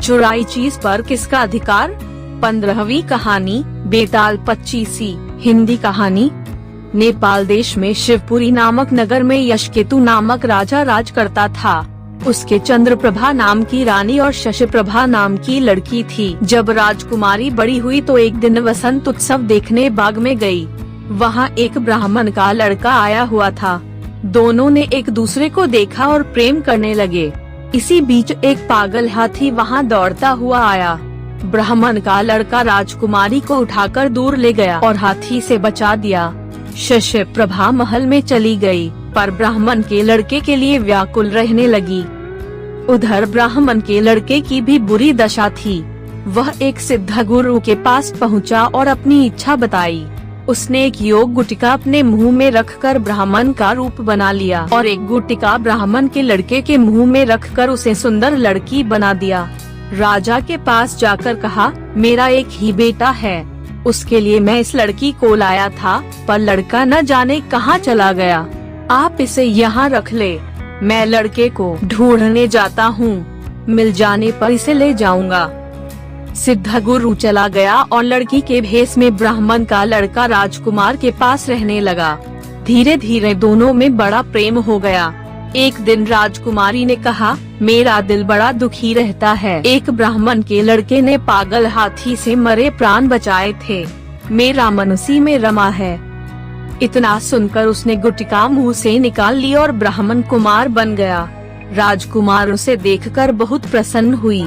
चुराई चीज पर किसका अधिकार? 15वीं कहानी बेताल 25वीं हिंदी कहानी। नेपाल देश में शिवपुरी नामक नगर में यशकेतु नामक राजा राज करता था। उसके चंद्रप्रभा नाम की रानी और शशिप्रभा नाम की लड़की थी। जब राजकुमारी बड़ी हुई तो एक दिन वसंत उत्सव देखने बाग में गई। वहाँ एक ब्राह्मण का लड़का आया हुआ था। दोनों ने एक दूसरे को देखा और प्रेम करने लगे। इसी बीच एक पागल हाथी वहाँ दौड़ता हुआ आया। ब्राह्मण का लड़का राजकुमारी को उठाकर दूर ले गया और हाथी से बचा दिया। शशिप्रभा महल में चली गई, पर ब्राह्मण के लड़के के लिए व्याकुल रहने लगी। उधर ब्राह्मण के लड़के की भी बुरी दशा थी। वह एक सिद्ध गुरु के पास पहुंचा और अपनी इच्छा बताई। उसने एक योग गुटिका अपने मुंह में रखकर ब्राह्मण का रूप बना लिया और एक गुटिका ब्राह्मण के लड़के के मुंह में रखकर उसे सुंदर लड़की बना दिया। राजा के पास जाकर कहा, मेरा एक ही बेटा है, उसके लिए मैं इस लड़की को लाया था, पर लड़का न जाने कहाँ चला गया। आप इसे यहाँ रख ले, मैं लड़के को ढूंढने जाता हूँ, मिल जाने पर इसे ले जाऊंगा। सिद्ध गुरु चला गया और लड़की के भेष में ब्राह्मण का लड़का राजकुमार के पास रहने लगा। धीरे धीरे दोनों में बड़ा प्रेम हो गया। एक दिन राजकुमारी ने कहा, मेरा दिल बड़ा दुखी रहता है। एक ब्राह्मण के लड़के ने पागल हाथी से मरे प्राण बचाए थे, मेरा मन उसी में रमा है। इतना सुनकर उसने गुटिका मुंह से निकाल ली और ब्राह्मण कुमार बन गया। राजकुमार उसे देखकर बहुत प्रसन्न हुई।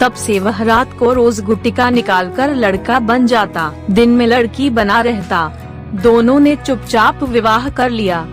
तब से वह रात को रोज गुटिका निकालकर लड़का बन जाता, दिन में लड़की बना रहता। दोनों ने चुपचाप विवाह कर लिया।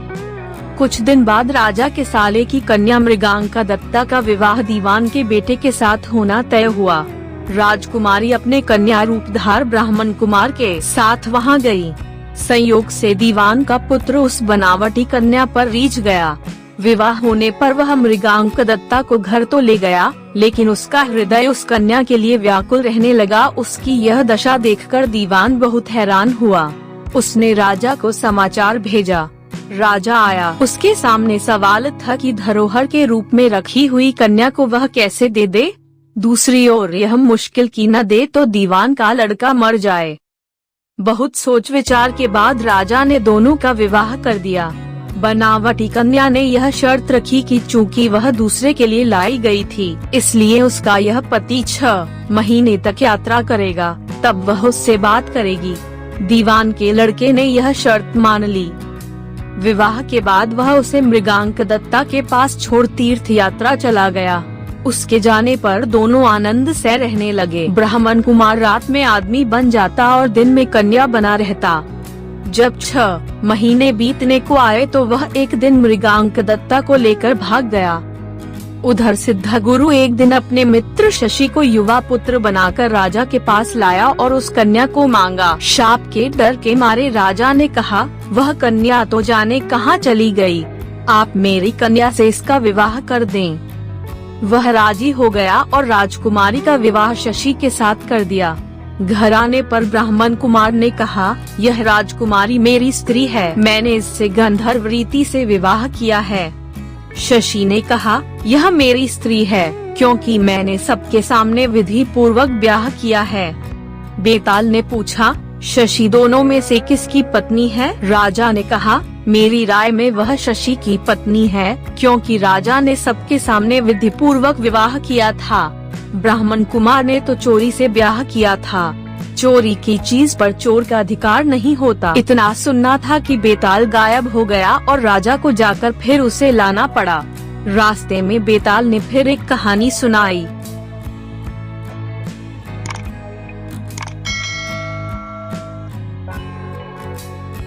कुछ दिन बाद राजा के साले की कन्या मृगांका दत्ता का विवाह दीवान के बेटे के साथ होना तय हुआ। राजकुमारी अपने कन्या रूपधार ब्राह्मण कुमार के साथ वहां गई। संयोग से दीवान का पुत्र उस बनावटी कन्या पर रीझ गया। विवाह होने पर वह मृगांका दत्ता को घर तो ले गया, लेकिन उसका हृदय उस कन्या के लिए व्याकुल रहने लगा। उसकी यह दशा देखकर दीवान बहुत हैरान हुआ। उसने राजा को समाचार भेजा। राजा आया। उसके सामने सवाल था कि धरोहर के रूप में रखी हुई कन्या को वह कैसे दे दे। दूसरी ओर यह मुश्किल की न दे तो दीवान का लड़का मर जाए। बहुत सोच विचार के बाद राजा ने दोनों का विवाह कर दिया। बनावटी कन्या ने यह शर्त रखी कि चूंकि वह दूसरे के लिए लाई गई थी, इसलिए उसका यह पति 6 महीने तक यात्रा करेगा, तब वह उससे बात करेगी। दीवान के लड़के ने यह शर्त मान ली। विवाह के बाद वह उसे मृगांका दत्ता के पास छोड़ तीर्थ यात्रा चला गया। उसके जाने पर दोनों आनंद से रहने लगे। ब्राह्मण कुमार रात में आदमी बन जाता और दिन में कन्या बना रहता। जब 6 महीने बीतने को आए तो वह एक दिन मृगांका दत्ता को लेकर भाग गया। उधर सिद्ध गुरु एक दिन अपने मित्र शशि को युवा पुत्र बनाकर राजा के पास लाया और उस कन्या को मांगा। शाप के डर के मारे राजा ने कहा, वह कन्या तो जाने कहाँ चली गई, आप मेरी कन्या से इसका विवाह कर दें। वह राजी हो गया और राजकुमारी का विवाह शशि के साथ कर दिया। घर आने पर ब्राह्मण कुमार ने कहा, यह राजकुमारी मेरी स्त्री है, मैंने इससे गंधर्व रीति से विवाह किया है। शशि ने कहा, यह मेरी स्त्री है, क्योंकि मैंने सबके सामने विधि पूर्वक ब्याह किया है। बेताल ने पूछा, शशि दोनों में से किसकी पत्नी है? राजा ने कहा, मेरी राय में वह शशि की पत्नी है, क्योंकि राजा ने सबके सामने विधि पूर्वक विवाह किया था। ब्राह्मण कुमार ने तो चोरी से ब्याह किया था। चोरी की चीज पर चोर का अधिकार नहीं होता। इतना सुनना था कि बेताल गायब हो गया और राजा को जाकर फिर उसे लाना पड़ा। रास्ते में बेताल ने फिर एक कहानी सुनाई।